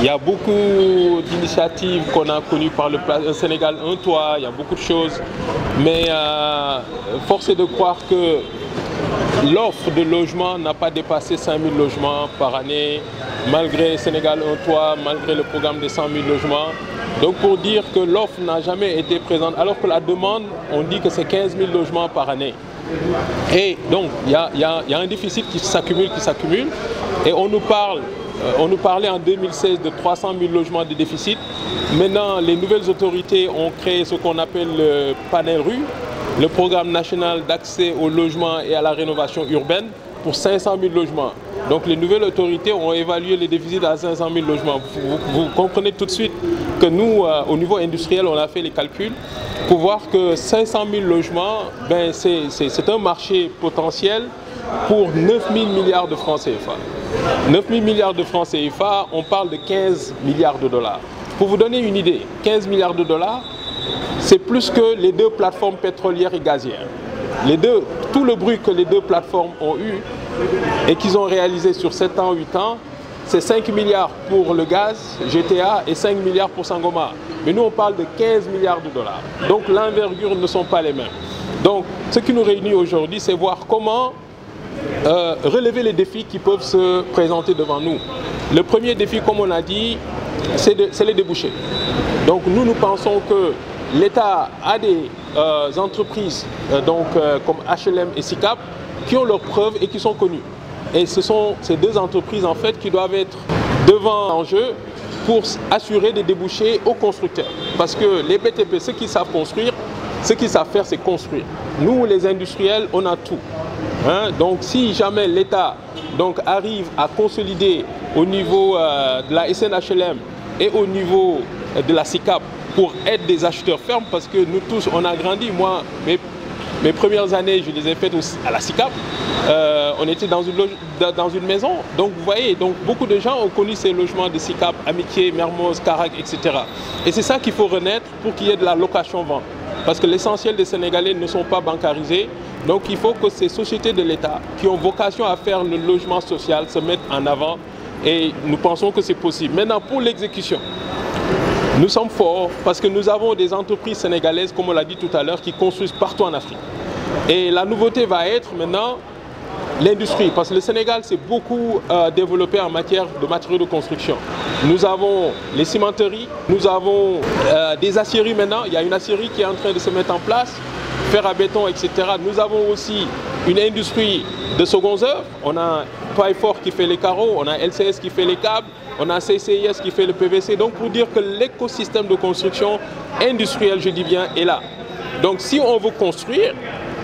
Il y a beaucoup d'initiatives qu'on a connues par le Sénégal Un Toit, il y a beaucoup de choses. Mais force est de croire que l'offre de logement n'a pas dépassé 5 000 logements par année, malgré Sénégal Un Toit, malgré le programme de 100 000 logements. Donc pour dire que l'offre n'a jamais été présente, alors que la demande, on dit que c'est 15 000 logements par année. Et donc il y a un déficit qui s'accumule, et on nous parlait en 2016 de 300 000 logements de déficit. Maintenant, les nouvelles autorités ont créé ce qu'on appelle le panel rue, le programme national d'accès au logement et à la rénovation urbaine pour 500 000 logements. Donc les nouvelles autorités ont évalué les déficits à 500 000 logements. Vous comprenez tout de suite que nous, au niveau industriel, on a fait les calculs pour voir que 500 000 logements, ben, c'est un marché potentiel pour 9 000 milliards de francs CFA. 9 000 milliards de francs CFA, on parle de 15 milliards de dollars. Pour vous donner une idée, 15 milliards de dollars, c'est plus que les deux plateformes pétrolières et gazières. Tout le bruit que les deux plateformes ont eu et qu'ils ont réalisé sur 7 ans, 8 ans, c'est 5 milliards pour le gaz, GTA, et 5 milliards pour Sangomar. Mais nous, on parle de 15 milliards de dollars. Donc l'envergure ne sont pas les mêmes. Donc ce qui nous réunit aujourd'hui, c'est voir comment relever les défis qui peuvent se présenter devant nous. Le premier défi, comme on a dit, c'est les débouchés. Donc nous pensons que l'État a des entreprises comme HLM et SICAP qui ont leurs preuves et qui sont connues. Et ce sont ces deux entreprises en fait qui doivent être devant l'enjeu pour assurer des débouchés aux constructeurs. Parce que les BTP, ceux qui savent construire, ce qu'ils savent faire, c'est construire. Nous, les industriels, on a tout. Donc si jamais l'État arrive à consolider au niveau de la SNHLM et au niveau de la SICAP pour être des acheteurs fermes, parce que nous tous, on a grandi. Moi, mes premières années, je les ai faites à la SICAP. On était dans une maison. Donc vous voyez, beaucoup de gens ont connu ces logements de SICAP, Amitié, Mermoz, Carac, etc. Et c'est ça qu'il faut renaître pour qu'il y ait de la location-vente. Parce que l'essentiel des Sénégalais ne sont pas bancarisés. Donc il faut que ces sociétés de l'État qui ont vocation à faire le logement social se mettent en avant. Et nous pensons que c'est possible. Maintenant, pour l'exécution, nous sommes forts parce que nous avons des entreprises sénégalaises, comme on l'a dit tout à l'heure, qui construisent partout en Afrique. Et la nouveauté va être maintenant l'industrie, parce que le Sénégal s'est beaucoup développé en matière de matériaux de construction. Nous avons les cimenteries, nous avons des aciéries maintenant. Il y a une aciérie qui est en train de se mettre en place, fer à béton, etc. Nous avons aussi une industrie de secondes œuvres. On a Payfort qui fait les carreaux, on a LCS qui fait les câbles, on a CCIS qui fait le PVC. Donc pour dire que l'écosystème de construction industrielle, je dis bien, est là. Donc si on veut construire,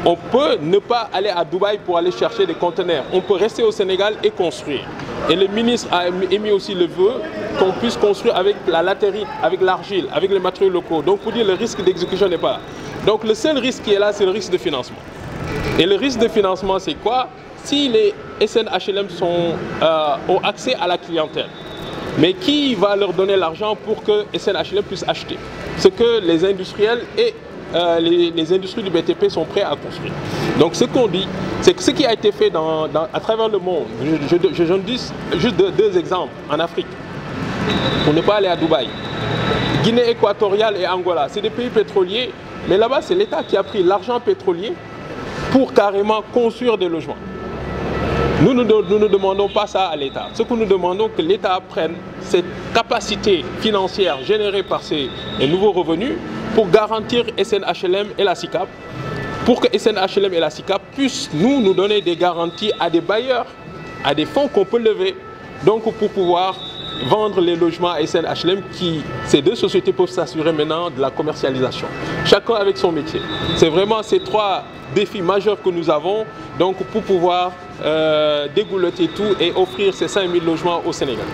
on peut ne pas aller à Dubaï pour aller chercher des conteneurs. On peut rester au Sénégal et construire. Et le ministre a émis aussi le vœu qu'on puisse construire avec la latérite, avec l'argile, avec les matériaux locaux. Donc pour dire le risque d'exécution n'est pas là. Donc le seul risque qui est là, c'est le risque de financement. Et le risque de financement, c'est quoi? Si les SNHLM ont accès à la clientèle, mais qui va leur donner l'argent pour que SNHLM puisse acheter? Ce que les industriels et les industries du BTP sont prêts à construire. Donc ce qu'on dit, c'est que ce qui a été fait à travers le monde, je dis juste deux exemples en Afrique, pour ne pas aller à Dubaï. Guinée équatoriale et Angola, c'est des pays pétroliers, mais là-bas c'est l'État qui a pris l'argent pétrolier pour carrément construire des logements. Nous ne demandons pas ça à l'État. Ce que nous demandons, que l'État prenne cette capacité financière générée par ces nouveaux revenus pour garantir SNHLM et la SICAP, pour que SNHLM et la SICAP puissent nous donner des garanties à des bailleurs, à des fonds qu'on peut lever, donc pour pouvoir vendre les logements à SNHLM, ces deux sociétés peuvent s'assurer maintenant de la commercialisation. Chacun avec son métier. C'est vraiment ces trois défis majeurs que nous avons donc pour pouvoir dégoulotter tout et offrir ces 5 000 logements au Sénégal.